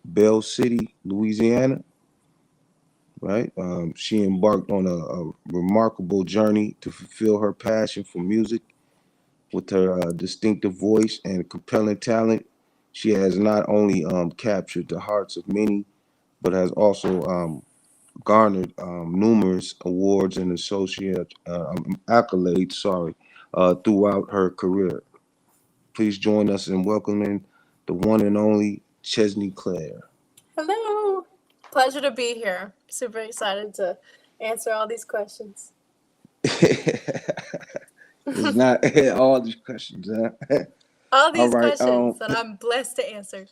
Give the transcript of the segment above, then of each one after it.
Bell City, Louisiana. Right, she embarked on a remarkable journey to fulfill her passion for music. With her distinctive voice and compelling talent, she has not only captured the hearts of many, but has also garnered numerous awards and associate accolades. Sorry, throughout her career. Please join us in welcoming the one and only Chesney Claire. Hello. Pleasure to be here. Super excited to answer all these questions. It's not all these questions, huh? All All these right. questions that I'm blessed to answer.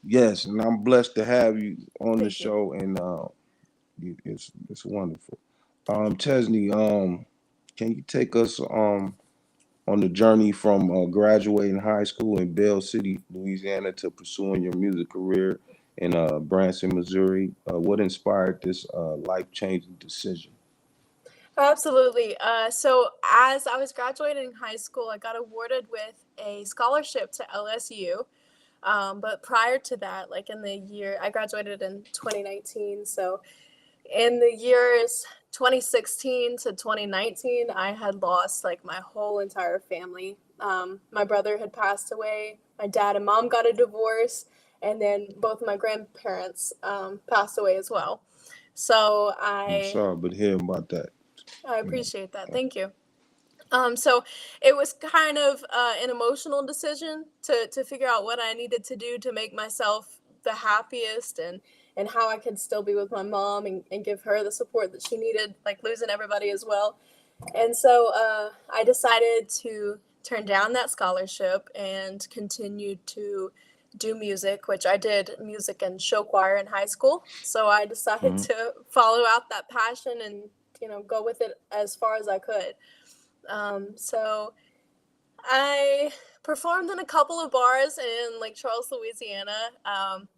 Yes, and I'm blessed to have you on the Thank you. show, and it's wonderful. Chesney, can you take us on the journey from graduating high school in Bell City, Louisiana, to pursuing your music career in Branson, Missouri? What inspired this life-changing decision? Absolutely. So, as I was graduating high school, I got awarded with a scholarship to LSU. But prior to that, like in the year, I graduated in 2019. So, in the years 2016 to 2019, I had lost like my whole entire family. My brother had passed away, my dad and mom got a divorce, and then both my grandparents passed away as well. So I'm I sorry, but hear about that. I You know, appreciate that. Thank you. So it was kind of an emotional decision to figure out what I needed to do to make myself the happiest and how I could still be with my mom and give her the support that she needed, like losing everybody as well. And so I decided to turn down that scholarship and continue to do music, which I did music and show choir in high school. So I decided mhm. to follow out that passion and, go with it as far as I could. So I performed in a couple of bars in Lake Charles, Louisiana.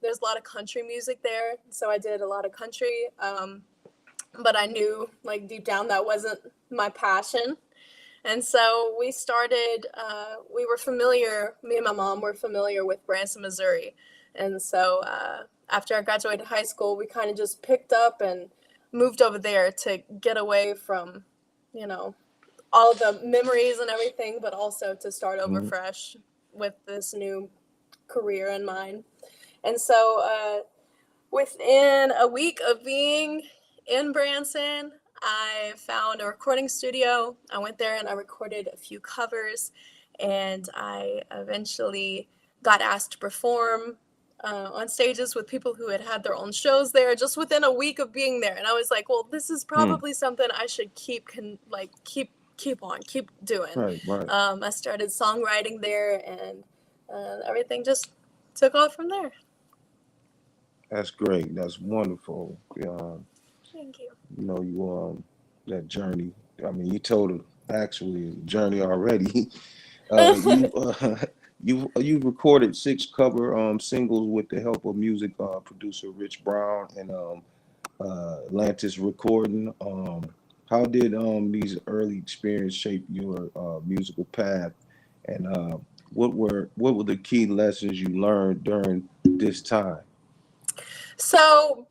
There's a lot of country music there, so I did a lot of country. But I knew, like deep down, that wasn't my passion. And so we started. We were familiar. Me and my mom were familiar with Branson, Missouri, and so after I graduated high school, we kind of just picked up and moved over there to get away from, you know, all the memories and everything, but also to start over Mhm. fresh with this new career in mind. And so within a week of being in Branson, I found a recording studio. I went there and I recorded a few covers, and I eventually got asked to perform on stages with people who had had their own shows there just within a week of being there. And I was like, well, this is Hmm. probably something I should keep on, keep doing. Right, right. I started songwriting there, and everything just took off from there. That's great. That's wonderful. Thank you. You that journey. I mean, you told it actually a journey already. You you recorded six cover singles with the help of music producer Rich Brown and Atlantis Recording. How did these early experience shape your musical path, and what were the key lessons you learned during this time? So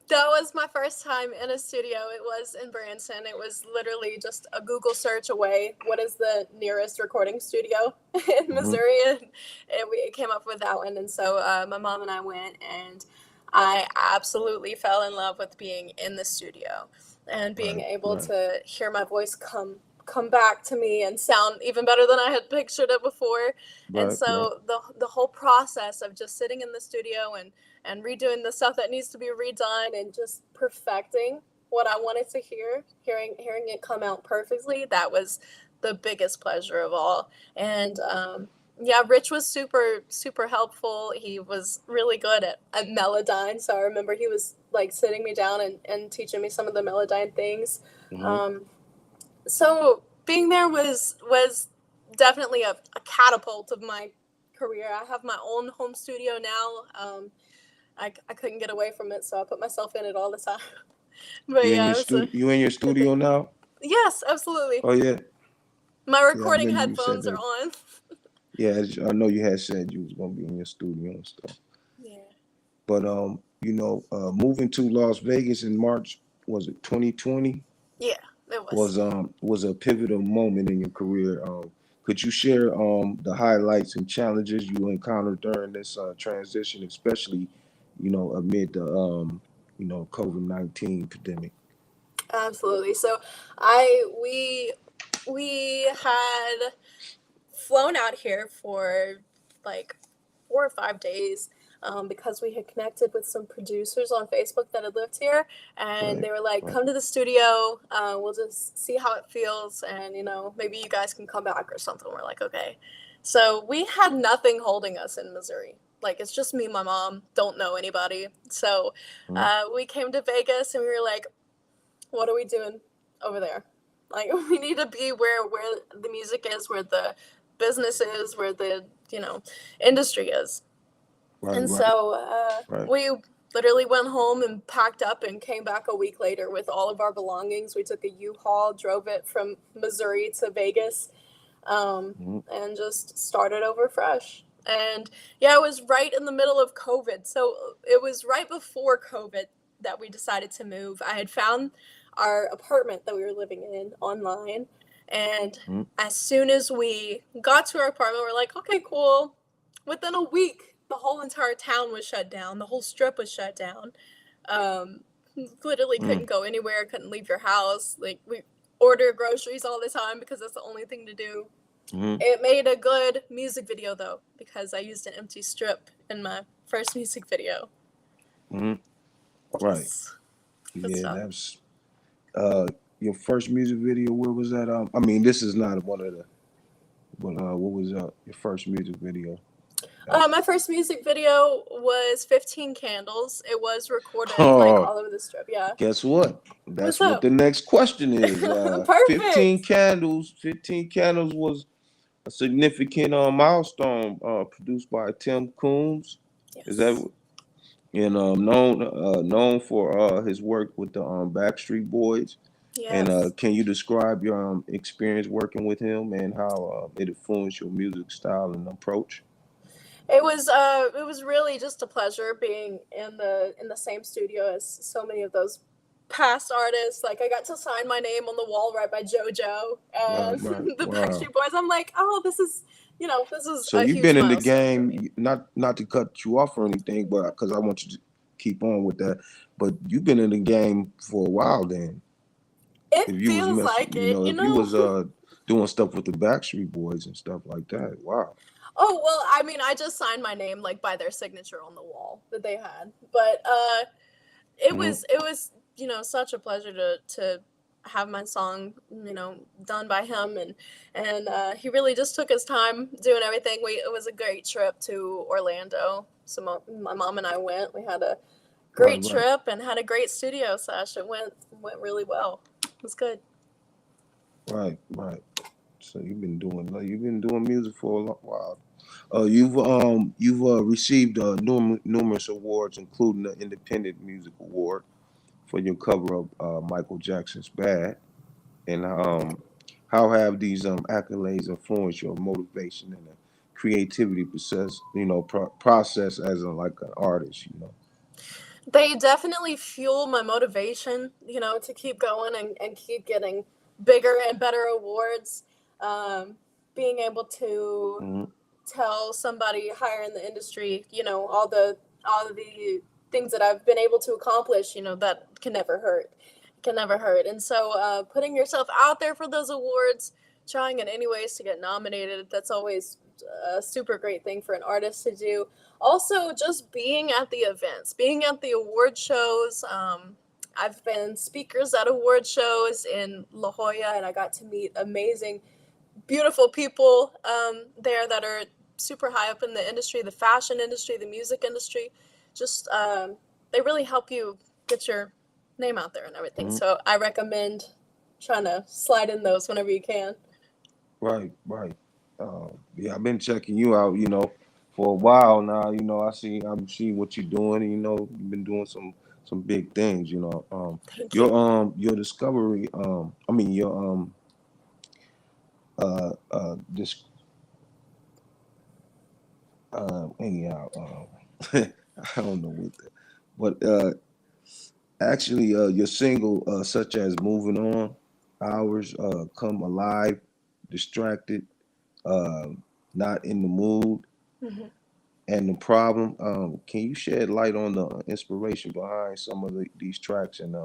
that was my first time in a studio. It was in Branson. It was literally just a Google search away. What is the nearest recording studio in Hmm. Missouri? And we came up with that one. And so my mom and I went, and I absolutely fell in love with being in the studio and being Right, able right, to hear my voice come back to me and sound even better than I had pictured it before. And right, right. so the whole process of just sitting in the studio and redoing the stuff that needs to be redone and just perfecting what I wanted to hear, hearing it come out perfectly, that was the biggest pleasure of all. And yeah, Rich was super helpful. He was really good at Melodyne. So I remember he was like sitting me down and teaching me some of the Melodyne things. Hmm. Um, so being there was definitely a catapult of my career. I have my own home studio now. I couldn't get away from it, so I put myself in it all the time. But You in yeah, your it was a studio? You in your good thing. studio now? Yes, absolutely. Oh yeah, My yeah. I recording remember you said headphones are that. on. Yeah, I know you had said you was gonna be in your studio and stuff. Yeah. But moving to Las Vegas in March, was it 2020? Yeah, it was. Was a pivotal moment in your career. Could you share the highlights and challenges you encountered during this transition, especially amid the COVID-19 pandemic? Absolutely. So I we had flown out here for like 4 or 5 days, because we had connected with some producers on Facebook that had lived here, and Right, they were like, right. "Come to the studio. We'll just see how it feels, and maybe you guys can come back or something." We're like, "Okay." So we had nothing holding us in Missouri. Like it's just me and my mom. Don't know anybody. So Mm, we came to Vegas, and we were like, "What are we doing over there? Like we need to be where the music is, where the business is, where the industry is." right, And right, so right. we literally went home and packed up and came back a week later with all of our belongings. We took a U-Haul, drove it from Missouri to Vegas, Mm, and just started over fresh. And yeah, it was right in the middle of COVID. So it was right before COVID that we decided to move. I had found our apartment that we were living in online. And mm, as soon as we got to our apartment, we're like, okay, cool. Within a week, the whole entire town was shut down. The whole strip was shut down. Um, Literally mm, couldn't go anywhere, couldn't leave your house. Like, we order groceries all the time because that's the only thing to do. mm, It made a good music video though, because I used an empty strip in my first music video. mm. Right. Yes, good Yeah, stuff. that's uh your first music video. Where was that? I mean, this is not one of the. But what was your first music video? At? My first music video was 15 Candles. It was recorded like Oh, all over the strip. Yeah. guess what? What's That's what up? the next question is. 15 Perfect. Candles. 15 Candles was a significant milestone produced by Tim Coombs. Is that Yes. and known for his work with the Backstreet Boys. And Yes. can you describe your experience working with him and how it influenced your music style and approach? It was really just a pleasure being in the same studio as so many of those past artists. Like I got to sign my name on the wall right by JoJo Right, and right. the Wow. Backstreet Boys. I'm like, oh, this is So a you've huge been in the milestone for me. game, not to cut you off or anything, but because I want you to keep on with that. But you've been in the game for a while then. It If you was feels messing, like it, if you was doing stuff with the Backstreet Boys and stuff like that. Wow. Oh, well, I mean, I just signed my name like by their signature on the wall that they had. But it Mm-hmm. was it was such a pleasure to have my song done by him, and he really just took his time doing everything. It was a great trip to Orlando. So my mom and I went. We had a Right, great right, trip and had a great studio sesh. It went really well. It was good. right. So you've been doing music for a long while. You've received numerous awards, including the Independent Music Award for your cover of Michael Jackson's "Bad." And how have these accolades influenced your motivation and the creativity process as like an artist? They definitely fuel my motivation, to keep going and keep getting bigger and better awards. Um, Being able to Hmm. tell somebody higher in the industry, all the things that I've been able to accomplish, that can never hurt. Can never hurt. And so putting yourself out there for those awards, trying in any ways to get nominated, that's always a super great thing for an artist to do. Also, just being at the events, being at the award shows. I've been speakers at award shows in La Jolla, and I got to meet amazing, beautiful people there that are super high up in the industry, the fashion industry, the music industry. Just they really help you get your name out there and everything. Hmm. So I recommend trying to slide in those whenever you can. Right, right. Yeah, I've been checking you out, for a while now. I'm seeing what you're doing. You've been doing some big things. Thank you. Your discovery. I mean your this anyhow. I don't know what that, but actually, your single, such as "Moving On," "Hours," "Come Alive," "Distracted," uh, "Not in the Mood," Mhm. and "The Problem." Can you shed light on the inspiration behind some of these tracks and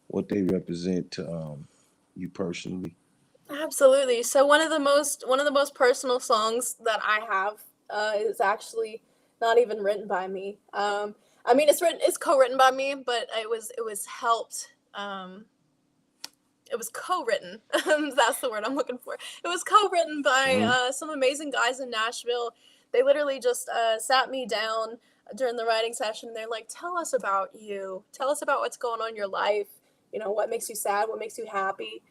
what they represent to you personally? Absolutely. So one of the most personal songs that I have is actually not even written by me. I mean, it's co-written by me, but it was helped. It was co-written. That's the word I'm looking for. It was co-written by Mm-hmm. some amazing guys in Nashville. They literally just sat me down during the writing session. They're like, "Tell us about you. Tell us about what's going on in your life. What makes you sad, what makes you happy."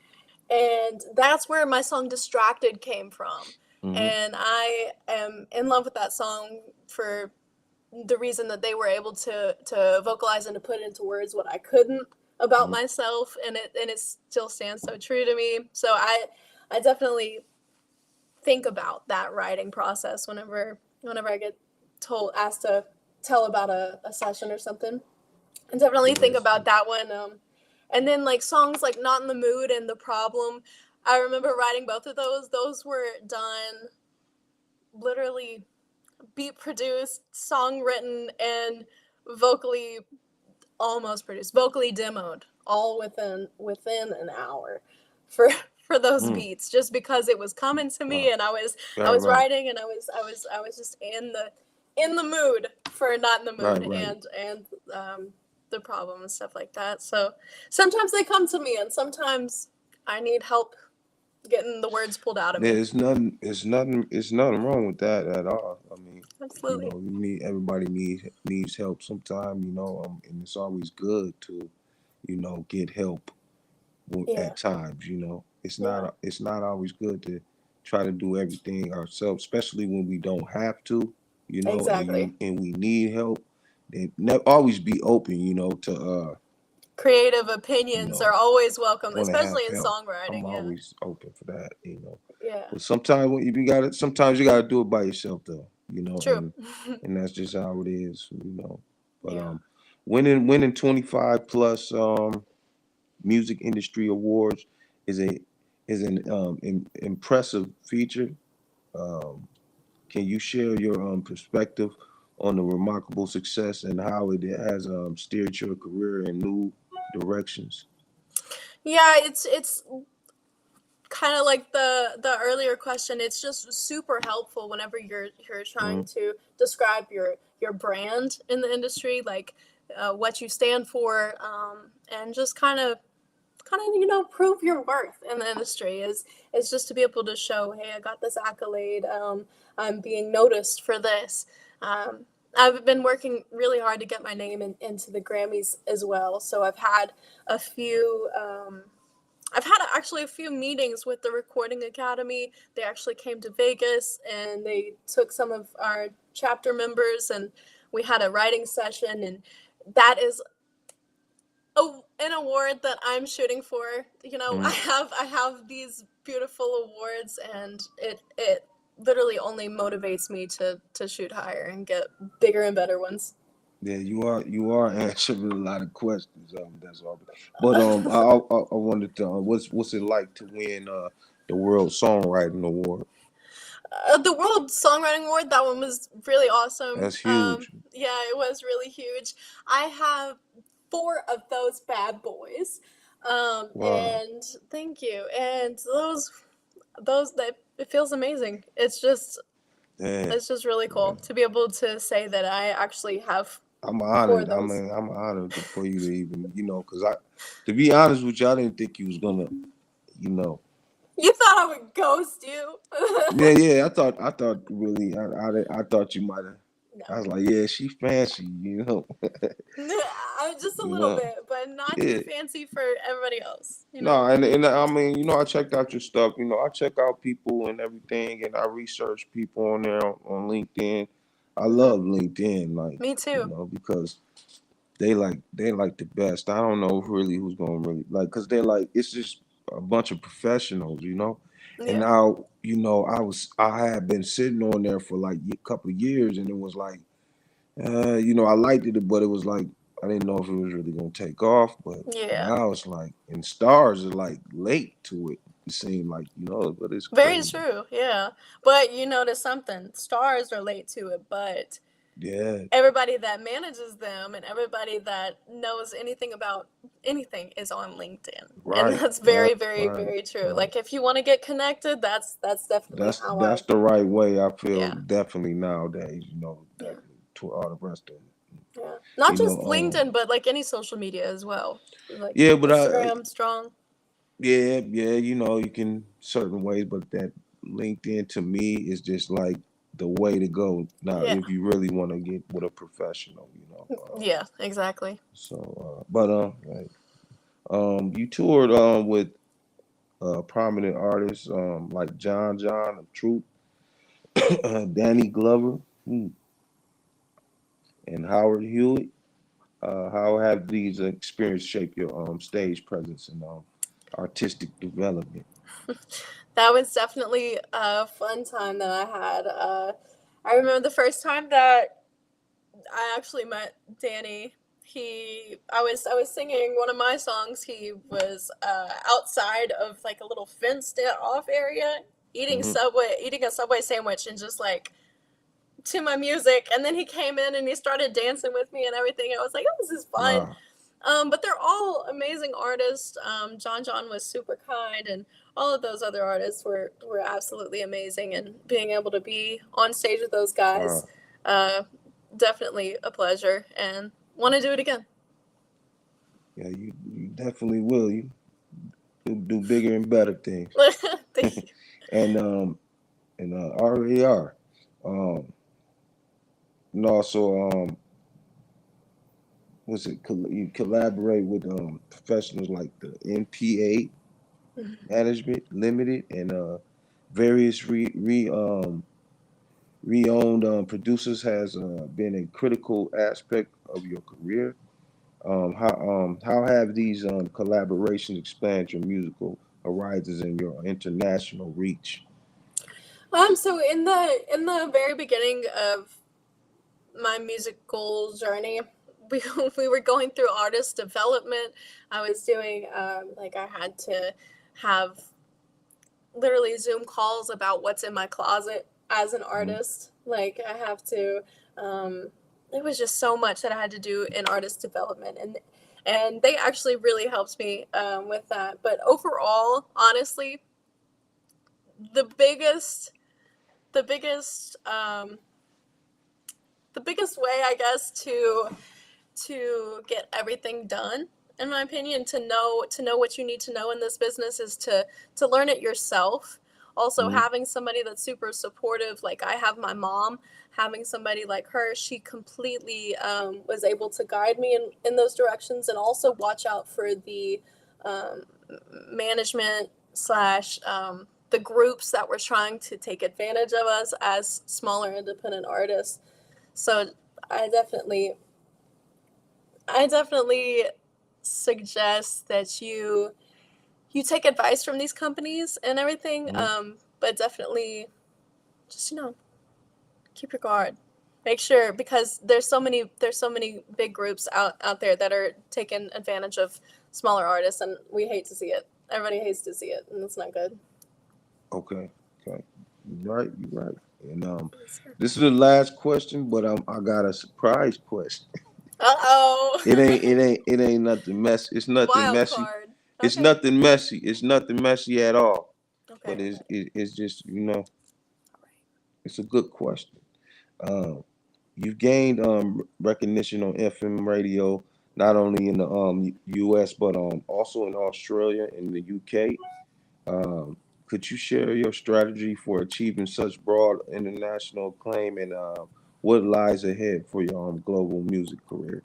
And that's where my song "Distracted" came from. Mm-hmm. And I am in love with that song for the reason that they were able to vocalize and to put into words what I couldn't about Mm-hmm. myself, and it still stands so true to me. So I definitely think about that writing process whenever I get told asked to tell about a session or something. I definitely Yeah, think that's about that one. And then like songs like "Not in the Mood" and "The Problem," I remember writing both of those. Those were done literally beat produced, song written, and vocally almost produced, vocally demoed, all within an hour for for those mm, beats, just because it was coming to me, wow. and I Right, was right, writing, and I was just in the mood for "Not in the right, Mood" right. and the problem and stuff like that. So sometimes they come to me, and sometimes I need help getting the words pulled out of me. There's nothing. It's nothing wrong with that at all. I mean, Absolutely. everybody needs help sometime. And it's always good to get help Yeah. at times. Yeah. It's not always good to try to do everything ourselves, especially when we don't have to. Exactly. And we need help. And always be open. To Creative you opinions know are always welcome, want to have especially in help. I'm songwriting. Yeah. always open for that. Yeah. But sometimes when you got it, sometimes you got to do it by yourself, though. True. And that's just how it is. But Yeah. winning 25 plus music industry awards is a is an impressive feature. Um, can you share your perspective on the remarkable success and how it has steered your career in new directions? Yeah, it's kind of like the earlier question. It's just super helpful whenever you're trying Mm-hmm. to describe your brand in the industry, like what you stand for, and just kind of prove your worth in the industry is just to be able to show, hey, I got this accolade. I'm being noticed for this. um, I've been working really hard to get my name into the Grammys as well, so a few I've had actually a few meetings with the Recording Academy. They actually came to Vegas and they took some of our chapter members, and we had a writing session, and that is an award that I'm shooting for. I Mm-hmm. have these beautiful awards, and it literally only motivates me to shoot higher and get bigger and better ones. Yeah, you are answering a lot of questions. That's all. But I wanted to. What's it like to win the World Songwriting Award? The World Songwriting Award, that one was really awesome. That's huge. Yeah, it was really huge. I have four of those bad boys. Wow. And thank you. And those that it feels amazing. Yeah, It's just really yeah. cool to be able to say that I actually have I'm four of honored. I those. mean, I'm honored for you to even, because to be honest with you, I didn't think you was gonna, you know. You thought I would ghost you? Yeah, yeah. I thought really, I thought you might have. I was No. like, yeah, she fancy. I'm just a You little know. bit, but not too Yeah. fancy for everybody else, you No, know? and I mean, I checked out your stuff. I check out people and everything, and I research people on there on LinkedIn. I Hmm. love LinkedIn, like Me too. because they like the best. I don't know really who's gonna really like, cause they're like it's just a bunch of professionals. And Yeah. now I had been sitting on there for like a couple of years, and it was like I liked it, but it was like I didn't know if it was really gonna take off. But Yeah. now it's like, and stars are like late to it. It seemed like, but it's Very crazy. true. Yeah. But you notice something. Stars relate to it, but Yeah, everybody that manages them and everybody that knows anything about anything is on LinkedIn. And right, that's right, very, very, right, very true. right. Like if you want to get connected, that's definitely how I That's the right way. I feel yeah. definitely nowadays. Yeah. Definitely to all the rest of it. Yeah. Not You know, just LinkedIn, but like any social media as well. Like yeah, but Instagram, strong. yeah. You can certain ways, but that LinkedIn to me is just like the way to go now Yeah. if you really want to get with a professional. Yeah, exactly. Like, you toured with prominent artists like John of Truth, Danny Glover, and Howard Hewitt. How have these experiences shaped your stage presence and artistic development? That was definitely a fun time that I had. I remember the first time that I actually met Danny. I was singing one of my songs. He was outside of like a little fenced off area Hmm. eating a Subway sandwich and just like to my music. And then he came in and he started dancing with me and everything. I was like, oh, this is fun. Wow. But they're all amazing artists. John was super kind, and all of those other artists were absolutely amazing. And being able to be on stage with those guys, Wow. uh, definitely a pleasure, and want to do it again. Yeah, you definitely will. You do bigger and better things. Thank you. and RAR. Um, and also, you collaborate with professionals like the NPA Management Limited and various re-owned producers has been a critical aspect of your career. How have these collaborations expanded your musical horizons and your international reach? So in the very beginning of my musical journey, we, we were going through artist development. I was doing like I had to have literally Zoom calls about what's in my closet as an Mhm. artist. Like I have to it was just so much that I had to do in artist development, and they actually really helped me with that. But overall, honestly, the biggest the biggest the biggest way I guess to get everything done, in my opinion, to know what you need to know in this business is to learn it yourself. Also Mhm. having somebody that's super supportive, like I have my mom. Having somebody like her, she completely was able to guide me in those directions, and also watch out for the um, management slash the groups that were trying to take advantage of us as smaller independent artists. So I definitely I definitely suggest that you take advice from these companies and everything, Mhm. but definitely just keep your guard. Make sure, because there's so many big groups out there that are taking advantage of smaller artists, and we hate to see it. Everybody hates to see it, and it's not good. Okay. Okay. You're right. You're right. And Yes, sir. this is the last question, but I got a surprise question. Uh-oh. It ain't nothing messy. It's nothing Wild messy. card. It's Okay. nothing messy. It's nothing messy at all. Okay. But it's just All right. it's a good question. Um, you've gained recognition on FM radio, not only in the U.S. but also in Australia and the UK. Um, could you share your strategy for achieving such broad international acclaim and what lies ahead for your global music career?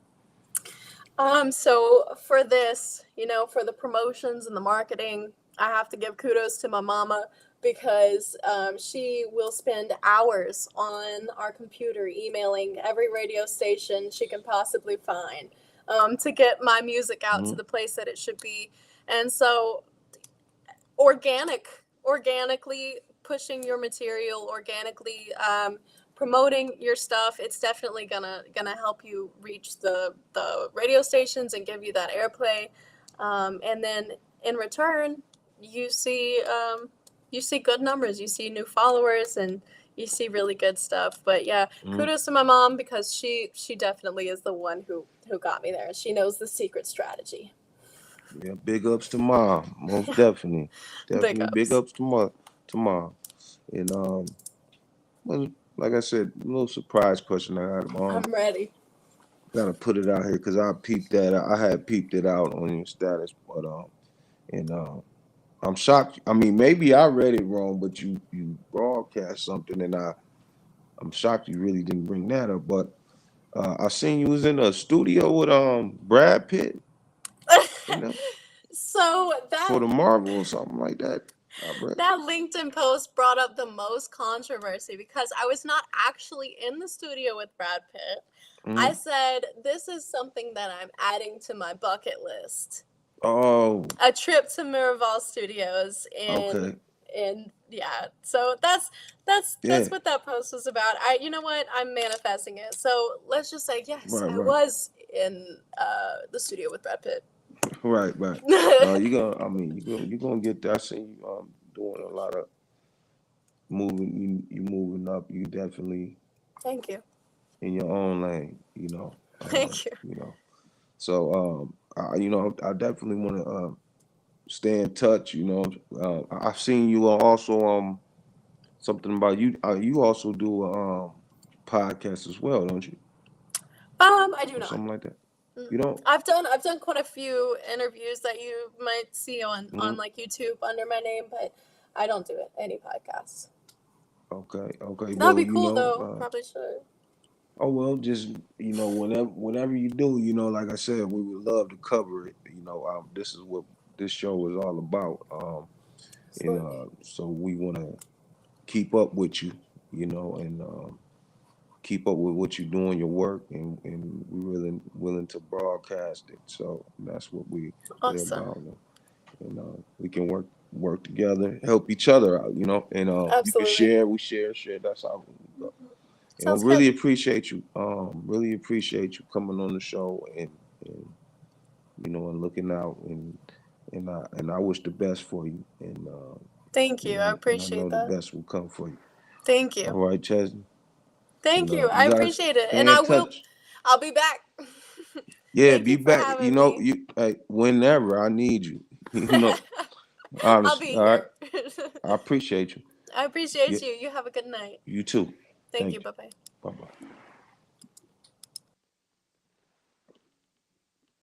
So for this, for the promotions and the marketing, I have to give kudos to my mama, because she will spend hours on our computer emailing every radio station she can possibly find, to get my music out to Hmm. the place that it should be. And so organically pushing your material, organically promoting your stuff, it's definitely gonna help you reach the radio stations and give you that airplay. And then in return, you see you see good numbers, you see new followers, and you see really good stuff. But yeah, kudos to my mom, because she definitely is the one who got me there. She knows the secret strategy. Yeah, big ups to mom, most definitely, Big definitely big ups. ups to mom, and well, like I said, a little surprise question I got. I'm ready. Gotta put it out here because I peeped that. I had peeped it out on your status, but and I'm shocked. I mean, maybe I read it wrong, but you broadcast something, and I'm shocked you really didn't bring that up. But I seen you was in a studio with Brad Pitt, you know, So for that the Marvel or something like that. I read. that LinkedIn post brought up the most controversy because I was not actually in the studio with Brad Pitt. I Mm-hmm. said, this is something that I'm adding to my bucket list. Oh, A trip to Miraval Studios okay, in yeah. So that's yeah, what that post was about. I you know what? I'm manifesting it. So let's just say yes, right, I right, was in the studio with Brad Pitt. right, right. No, you gonna. I mean, you gonna get that. I seen you doing a lot of moving. You moving up. You definitely Thank you. in your own lane. Thank you. You know. So I definitely want to stay in touch. I've seen you also something about you. You also do a podcast as well, don't you, I do or not. something like that? Mm. You don't? I've done quite a few interviews that you might see on Mm-hmm. like YouTube under my name, but I don't do it any podcasts. Okay, okay. That'd Well, be cool though. Probably should. oh well, just whenever you do, like I said, we would love to cover it. This is what this show is all about. Absolutely. So we want to keep up with you, and keep up with what you're doing, your work, and we're really willing to broadcast it. So that's what we're Awesome. about, and we can work together, help each other out, and you can Absolutely. share. That's how we go. Sounds good. Really appreciate you. Really appreciate you coming on the show and and looking out and I wish the best for you Thank you. I and I appreciate know the that. best will come for you. Thank All you. right, Chesney. Thank And you. I you guys appreciate it. And stay in touch. I'll be back. Yeah, Thank be you for back. having me. Whenever I need you. I'll Honestly. be All right. here. I appreciate you. I appreciate Yeah, you. You have a good night. you too. Thank you. Thank you. Bye bye. Bye bye.